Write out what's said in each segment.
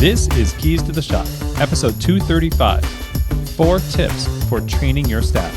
This is Keys to the Shop, episode 235, 4 tips for training your staff.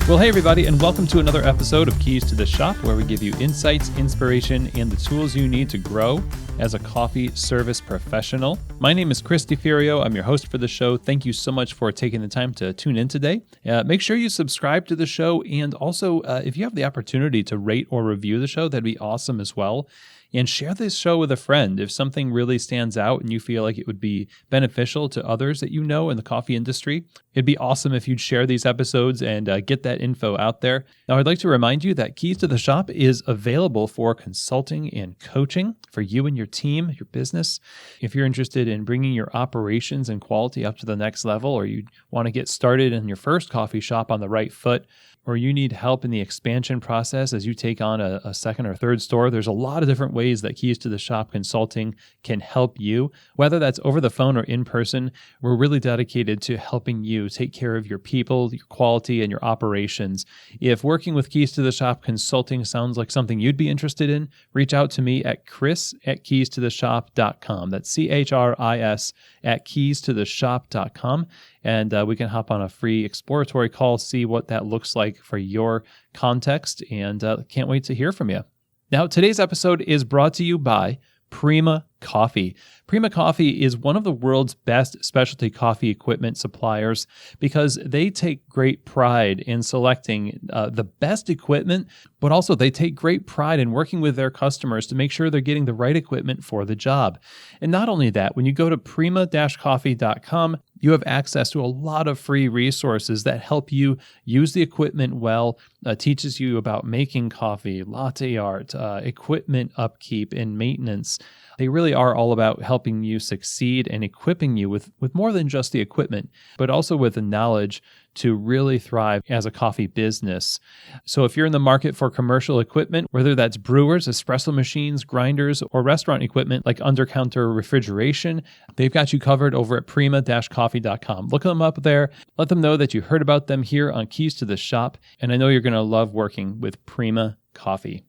Well, hey everybody, and welcome to another episode of Keys to the Shop, where we give you insights, inspiration, and the tools you need to grow as a coffee service professional. My name is Chris DeFiorio. I'm your host for the show. Thank you so much for taking the time to tune in today. Make sure you subscribe to the show, and also if you have the opportunity to rate or review the show, that'd be awesome as well. And share this show with a friend. If something really stands out and you feel like it would be beneficial to others that you know in the coffee industry, it'd be awesome if you'd share these episodes and get that info out there. Now, I'd like to remind you that Keys to the Shop is available for consulting and coaching for you and your team, your business. If you're interested in bringing your operations and quality up to the next level, or you want to get started in your first coffee shop on the right foot, or you need help in the expansion process as you take on a second or third store, there's a lot of different ways that Keys to the Shop Consulting can help you. Whether that's over the phone or in person, we're really dedicated to helping you take care of your people, your quality, and your operations. If working with Keys to the Shop Consulting sounds like something you'd be interested in, reach out to me at chris@keystotheshop.com. That's CHRIS at keystotheshop.com. And we can hop on a free exploratory call, see what that looks like for your context, and can't wait to hear from you. Now, today's episode is brought to you by Prima Coffee. Prima Coffee is one of the world's best specialty coffee equipment suppliers because they take great pride in selecting the best equipment, but also they take great pride in working with their customers to make sure they're getting the right equipment for the job. And not only that, when you go to prima-coffee.com, you have access to a lot of free resources that help you use the equipment well, teaches you about making coffee, latte art, equipment upkeep and maintenance. They really are all about helping you succeed and equipping you with more than just the equipment, but also with the knowledge to really thrive as a coffee business. So if you're in the market for commercial equipment, whether that's brewers, espresso machines, grinders, or restaurant equipment like under-counter refrigeration, they've got you covered over at prima-coffee.com. Look them up there. Let them know that you heard about them here on Keys to the Shop, and I know you're going to love working with Prima Coffee.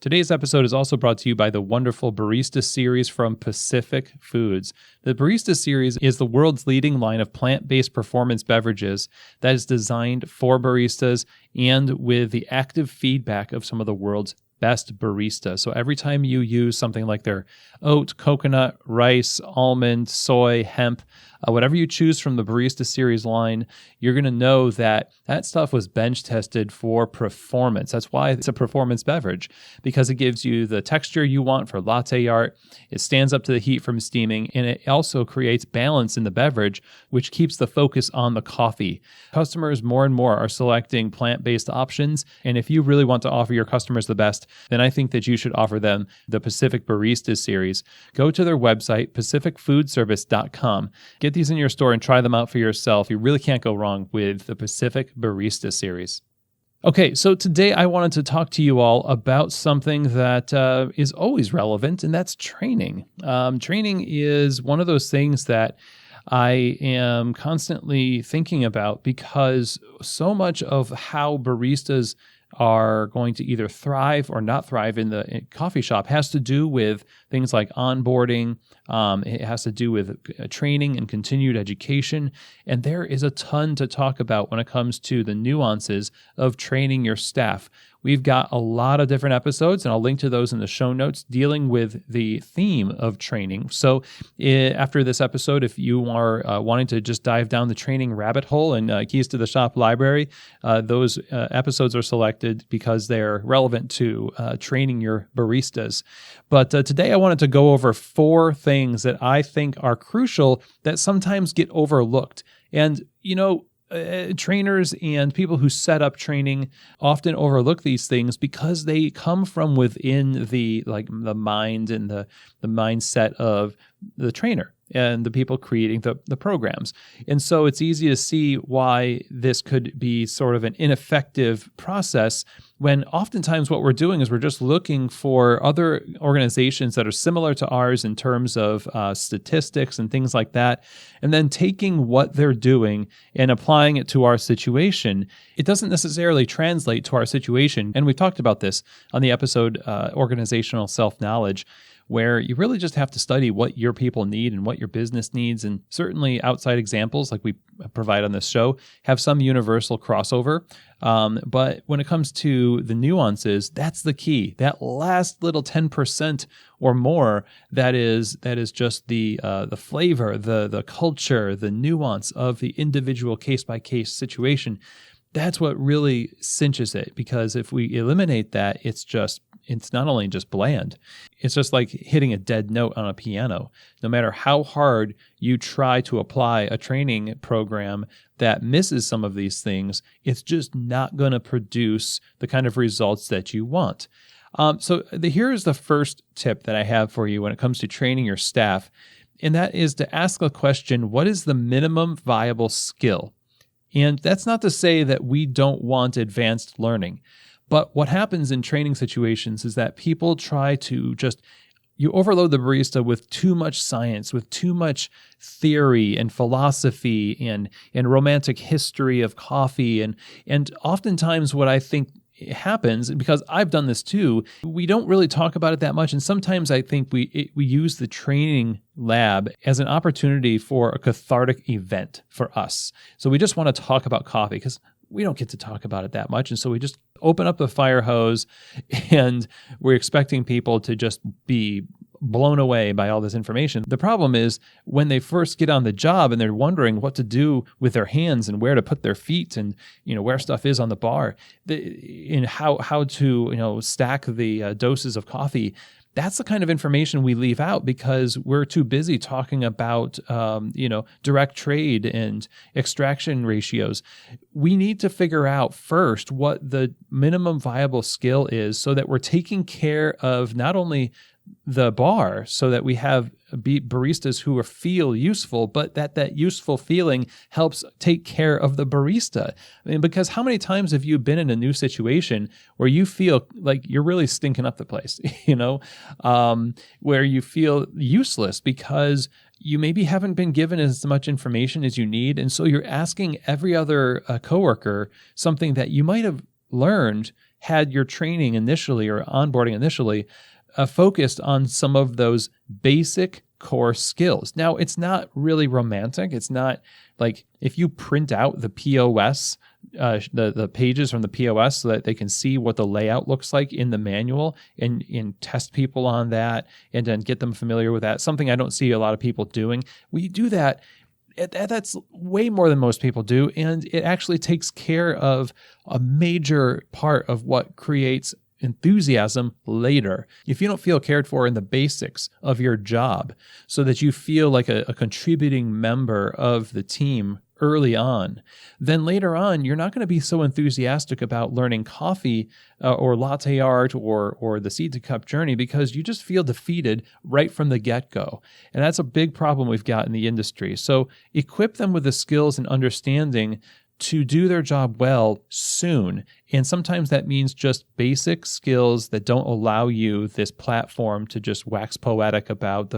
Today's episode is also brought to you by the wonderful Barista series from Pacific Foods. The Barista series is the world's leading line of plant-based performance beverages that is designed for baristas and with the active feedback of some of the world's best baristas. So every time you use something like their oat, coconut, rice, almond, soy, hemp, whatever you choose from the Barista series line, you're going to know that that stuff was bench tested for performance. That's why it's a performance beverage, because it gives you the texture you want for latte art. It stands up to the heat from steaming, and it also creates balance in the beverage, which keeps the focus on the coffee. Customers more and more are selecting plant-based options, and if you really want to offer your customers the best, then I think that you should offer them the Pacific Barista series. Go to their website, pacificfoodservice.com. Get these in your store and try them out for yourself. You really can't go wrong with the Pacific Barista series. Okay, so today I wanted to talk to you all about something that is always relevant, and that's training. Training is one of those things that I am constantly thinking about because so much of how baristas are going to either thrive or not thrive in the coffee shop has to do with things like onboarding. It has to do with training and continued education. And there is a ton to talk about when it comes to the nuances of training your staff. We've got a lot of different episodes, and I'll link to those in the show notes, dealing with the theme of training. So after this episode, if you are wanting to just dive down the training rabbit hole in Keys to the Shop library, those episodes are selected because they're relevant to training your baristas. But today I wanted to go over 4 things that I think are crucial that sometimes get overlooked. And, trainers and people who set up training often overlook these things because they come from within the mind and the mindset of the trainer and the people creating the programs. And so it's easy to see why this could be sort of an ineffective process when oftentimes what we're doing is we're just looking for other organizations that are similar to ours in terms of statistics and things like that, and then taking what they're doing and applying it to our situation. It doesn't necessarily translate to our situation. And we've talked about this on the episode Organizational Self-Knowledge, where you really just have to study what your people need and what your business needs. And certainly outside examples like we provide on this show have some universal crossover. But when it comes to the nuances, that's the key. That last little 10% or more, that is just the flavor, the culture, the nuance of the individual case-by-case situation. That's what really cinches it, because if we eliminate that, it's not only just bland, it's just like hitting a dead note on a piano. No matter how hard you try to apply a training program that misses some of these things, it's just not going to produce the kind of results that you want. Here's the first tip that I have for you when it comes to training your staff, and that is to ask the question, what is the minimum viable skill? And that's not to say that we don't want advanced learning. But what happens in training situations is that people try to you overload the barista with too much science, with too much theory and philosophy and romantic history of coffee. And oftentimes what I think happens, because I've done this too, we don't really talk about it that much. And sometimes I think we use the training lab as an opportunity for a cathartic event for us. So we just want to talk about coffee because we don't get to talk about it that much. And so we just open up the fire hose and we're expecting people to just be blown away by all this information. The problem is when they first get on the job and they're wondering what to do with their hands and where to put their feet and where stuff is on the bar, and how to stack the doses of coffee. That's the kind of information we leave out because we're too busy talking about, direct trade and extraction ratios. We need to figure out first what the minimum viable skill is so that we're taking care of not only the bar so that we have baristas who feel useful, but that useful feeling helps take care of the barista. I mean, because how many times have you been in a new situation where you feel like you're really stinking up the place, where you feel useless because you maybe haven't been given as much information as you need. And so you're asking every other coworker something that you might have learned had your training initially or onboarding initially focused on some of those basic core skills. Now, it's not really romantic. It's not like if you print out the POS, the pages from the POS so that they can see what the layout looks like in the manual and test people on that and then get them familiar with that. Something I don't see a lot of people doing. We do that. That's way more than most people do. And it actually takes care of a major part of what creates enthusiasm later. If you don't feel cared for in the basics of your job so that you feel like a contributing member of the team early on, then later on, you're not going to be so enthusiastic about learning coffee or latte art or the seed to cup journey because you just feel defeated right from the get-go. And that's a big problem we've got in the industry. So equip them with the skills and understanding to do their job well soon. And sometimes that means just basic skills that don't allow you this platform to just wax poetic about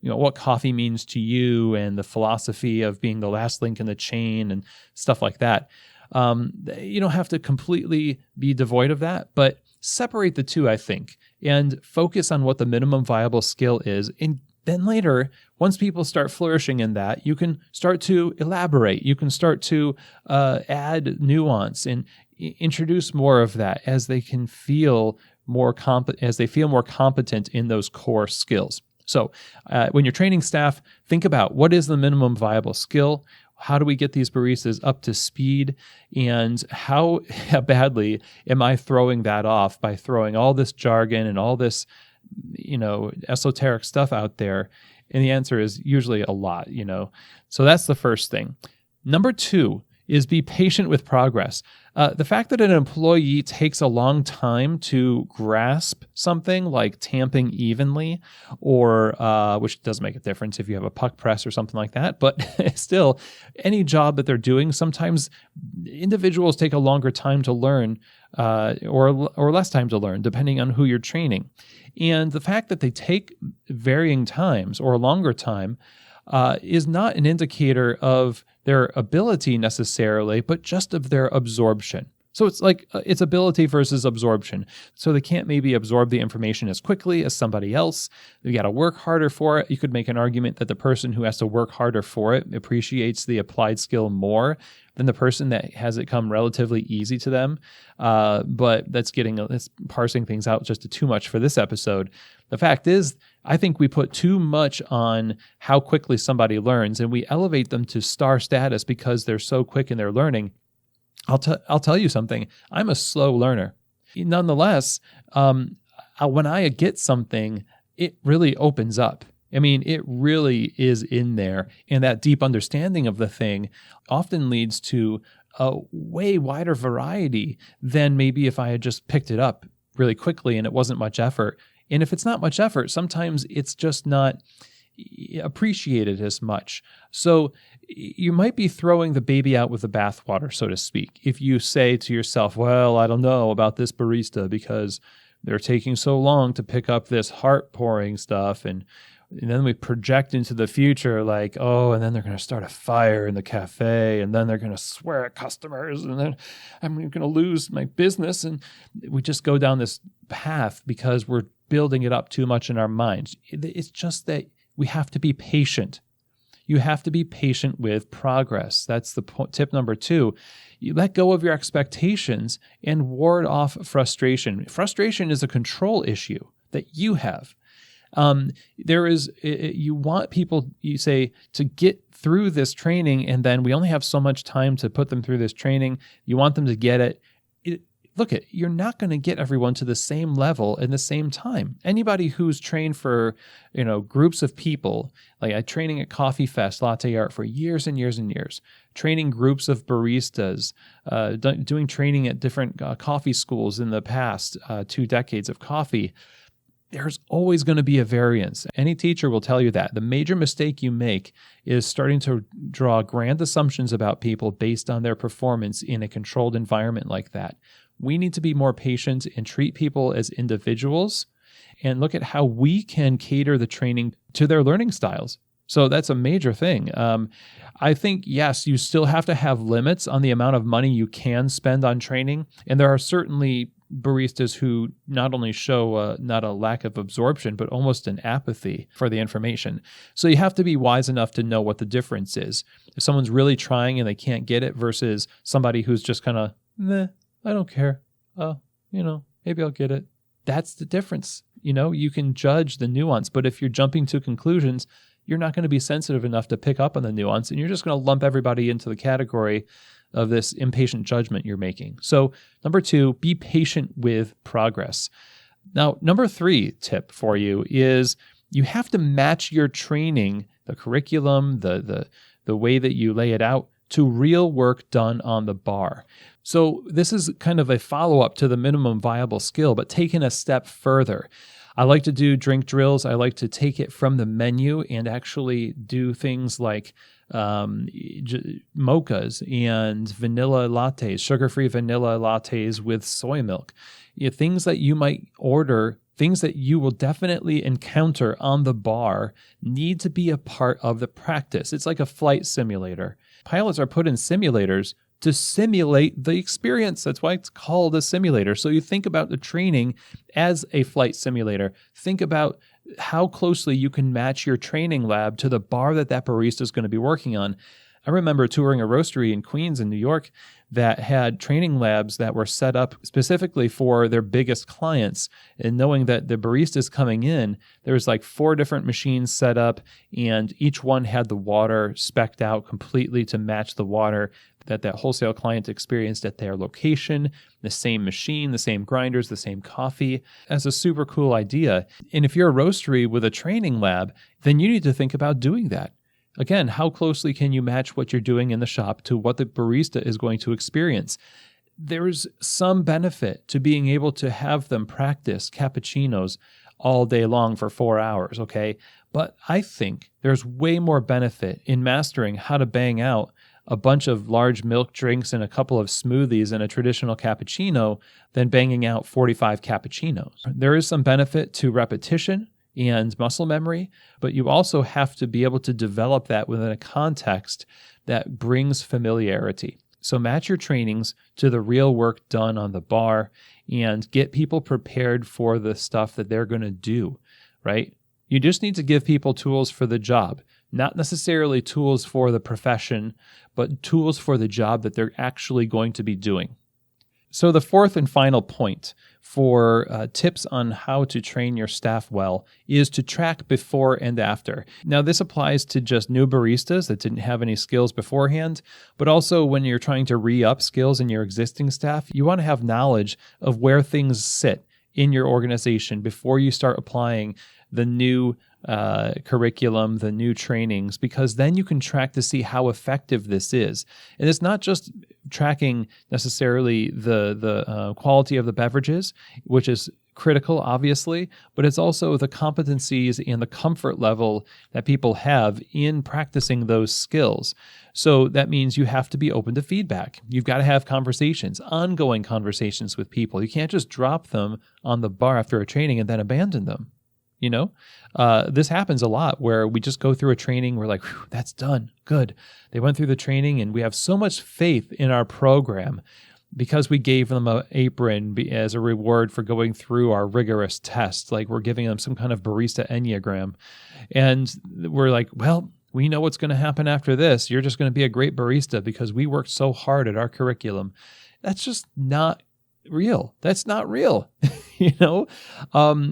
what coffee means to you and the philosophy of being the last link in the chain and stuff like that. You don't have to completely be devoid of that, but separate the two, I think, and focus on what the minimum viable skill is. And then later, once people start flourishing in that, you can start to elaborate. You can start to add nuance and introduce more of that as they can feel more competent in those core skills. So when you're training staff, think about what is the minimum viable skill? How do we get these baristas up to speed? And how badly am I throwing that off by throwing all this jargon and all this esoteric stuff out there? And the answer is usually a lot, So that's the first thing. Number two is be patient with progress. The fact that an employee takes a long time to grasp something like tamping evenly, or which does make a difference if you have a puck press or something like that, but still, any job that they're doing, sometimes individuals take a longer time to learn or less time to learn, depending on who you're training. And the fact that they take varying times or a longer time is not an indicator of their ability necessarily, but just of their absorption. So it's like it's ability versus absorption. So they can't maybe absorb the information as quickly as somebody else. They got to work harder for it. You could make an argument that the person who has to work harder for it appreciates the applied skill more than the person that has it come relatively easy to them. But that's parsing things out just too much for this episode. The fact is, I think we put too much on how quickly somebody learns, and we elevate them to star status because they're so quick in their learning. I'll tell you something. I'm a slow learner. Nonetheless, when I get something, it really opens up. I mean, it really is in there. And that deep understanding of the thing often leads to a way wider variety than maybe if I had just picked it up really quickly and it wasn't much effort. And if it's not much effort, sometimes it's just not appreciated as much. So you might be throwing the baby out with the bathwater, so to speak, if you say to yourself, well, I don't know about this barista because they're taking so long to pick up this heart-pouring stuff. And then we project into the future like, oh, and then they're going to start a fire in the cafe, and then they're going to swear at customers, and then I'm going to lose my business. And we just go down this path because we're building it up too much in our minds. It's just that we have to be patient. You have to be patient with progress. That's the tip number 2. You let go of your expectations and ward off frustration. Frustration is a control issue that you have. You want people, you say, to get through this training, and then we only have so much time to put them through this training. You want them to get it. You're not going to get everyone to the same level in the same time. Anybody who's trained for, groups of people, like I'm training at Coffee Fest, Latte Art for years and years and years, training groups of baristas, doing training at different coffee schools in the past 2 decades of coffee. There's always going to be a variance. Any teacher will tell you that. The major mistake you make is starting to draw grand assumptions about people based on their performance in a controlled environment like that. We need to be more patient and treat people as individuals and look at how we can cater the training to their learning styles. So that's a major thing. I think, yes, you still have to have limits on the amount of money you can spend on training. And there are certainly baristas who not only show not a lack of absorption, but almost an apathy for the information. So you have to be wise enough to know what the difference is. If someone's really trying and they can't get it versus somebody who's just kind of, I don't care. Maybe I'll get it. That's the difference. You can judge the nuance, but if you're jumping to conclusions, you're not going to be sensitive enough to pick up on the nuance, and you're just going to lump everybody into the category of this impatient judgment you're making. So number 2, be patient with progress. Now, number 3 tip for you is you have to match your training, the curriculum, the way that you lay it out, to real work done on the bar. So this is kind of a follow-up to the minimum viable skill, but taken a step further. I like to do drink drills. I like to take it from the menu and actually do things like mochas and vanilla lattes, sugar-free vanilla lattes with soy milk. Things that you might order, things that you will definitely encounter on the bar need to be a part of the practice. It's like a flight simulator. Pilots are put in simulators to simulate the experience. That's why it's called a simulator. So you think about the training as a flight simulator. Think about how closely you can match your training lab to the bar that barista is going to be working on. I remember touring a roastery in Queens in New York that had training labs that were set up specifically for their biggest clients. And knowing that the baristas coming in, there was like 4 different machines set up, and each one had the water spec'd out completely to match the water that wholesale client experienced at their location, the same machine, the same grinders, the same coffee. That's a super cool idea. And if you're a roastery with a training lab, then you need to think about doing that. Again, how closely can you match what you're doing in the shop to what the barista is going to experience? There's some benefit to being able to have them practice cappuccinos all day long for 4 hours, okay? But I think there's way more benefit in mastering how to bang out a bunch of large milk drinks and a couple of smoothies and a traditional cappuccino than banging out 45 cappuccinos. There is some benefit to repetition and muscle memory, but you also have to be able to develop that within a context that brings familiarity. So match your trainings to the real work done on the bar and get people prepared for the stuff that they're going to do, right? You just need to give people tools for the job, not necessarily tools for the profession, but tools for the job that they're actually going to be doing. So the fourth and final point for tips on how to train your staff well is to track before and after. Now, this applies to just new baristas that didn't have any skills beforehand, but also when you're trying to re-up skills in your existing staff, you want to have knowledge of where things sit in your organization before you start applying the new curriculum, the new trainings, because then you can track to see how effective this is. And it's not just tracking necessarily the quality of the beverages, which is critical, obviously, but it's also the competencies and the comfort level that people have in practicing those skills. So that means you have to be open to feedback. You've got to have conversations, ongoing conversations with people. You can't just drop them on the bar after a training and then abandon them. You know, this happens a lot where we just go through a training. We're like, that's done. Good. They went through the training and we have so much faith in our program because we gave them an apron as a reward for going through our rigorous test. Like we're giving them some kind of barista enneagram. And we're like, well, we know what's going to happen after this. You're just going to be a great barista because we worked so hard at our curriculum. That's just not real. That's not real. You know,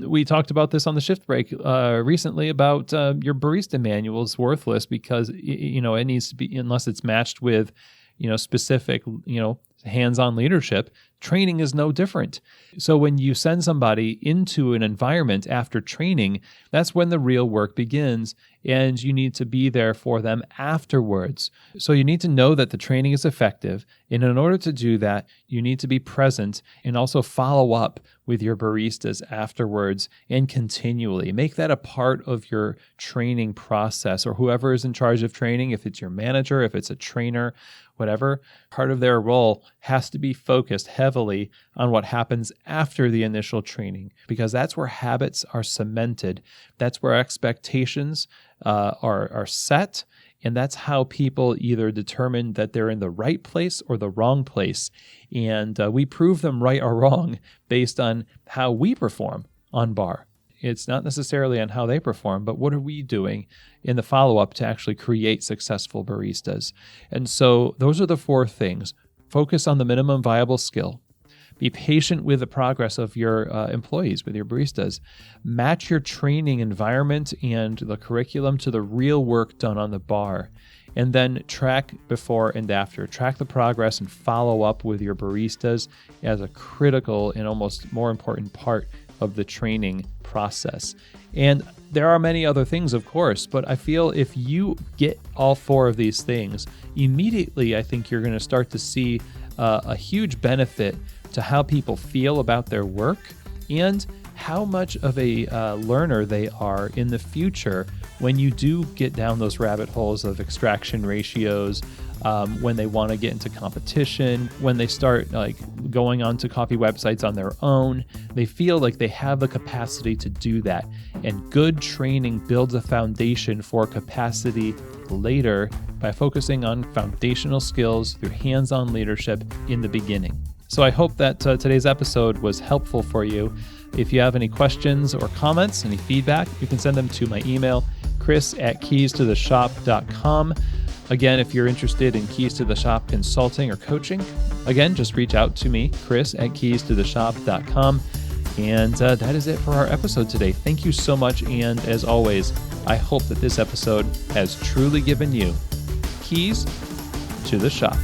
we talked about this on the shift break recently about your barista manual is worthless because, you know, it needs to be, unless it's matched with, you know, specific, you know, hands-on leadership. Training is no different. So when you send somebody into an environment after training, that's when the real work begins, and you need to be there for them afterwards. So you need to know that the training is effective, and in order to do that, you need to be present and also follow up with your baristas afterwards and continually. Make that a part of your training process, or whoever is in charge of training, if it's your manager, if it's a trainer, whatever, part of their role has to be focused heavily on what happens after the initial training, because that's where habits are cemented. That's where expectations are set, and that's how people either determine that they're in the right place or the wrong place. And we prove them right or wrong based on how we perform on bar. It's not necessarily on how they perform, but what are we doing in the follow-up to actually create successful baristas? And so those are the four things. Focus on the minimum viable skill. Be patient with the progress of your employees, with your baristas. Match your training environment and the curriculum to the real work done on the bar. And then track before and after. Track the progress and follow up with your baristas as a critical and almost more important part of the training process. And there are many other things, of course, but I feel if you get all four of these things, immediately I think you're going to start to see a huge benefit to how people feel about their work and how much of a learner they are in the future when you do get down those rabbit holes of extraction ratios, when they want to get into competition, when they start like going onto coffee websites on their own. They feel like they have the capacity to do that. And good training builds a foundation for capacity later by focusing on foundational skills through hands-on leadership in the beginning. So I hope that today's episode was helpful for you. If you have any questions or comments, any feedback, you can send them to my email, chris@keystotheshop.com. Again, if you're interested in Keys to the Shop consulting or coaching, again, just reach out to me, chris@keystotheshop.com. And that is it for our episode today. Thank you so much. And as always, I hope that this episode has truly given you keys to the shop.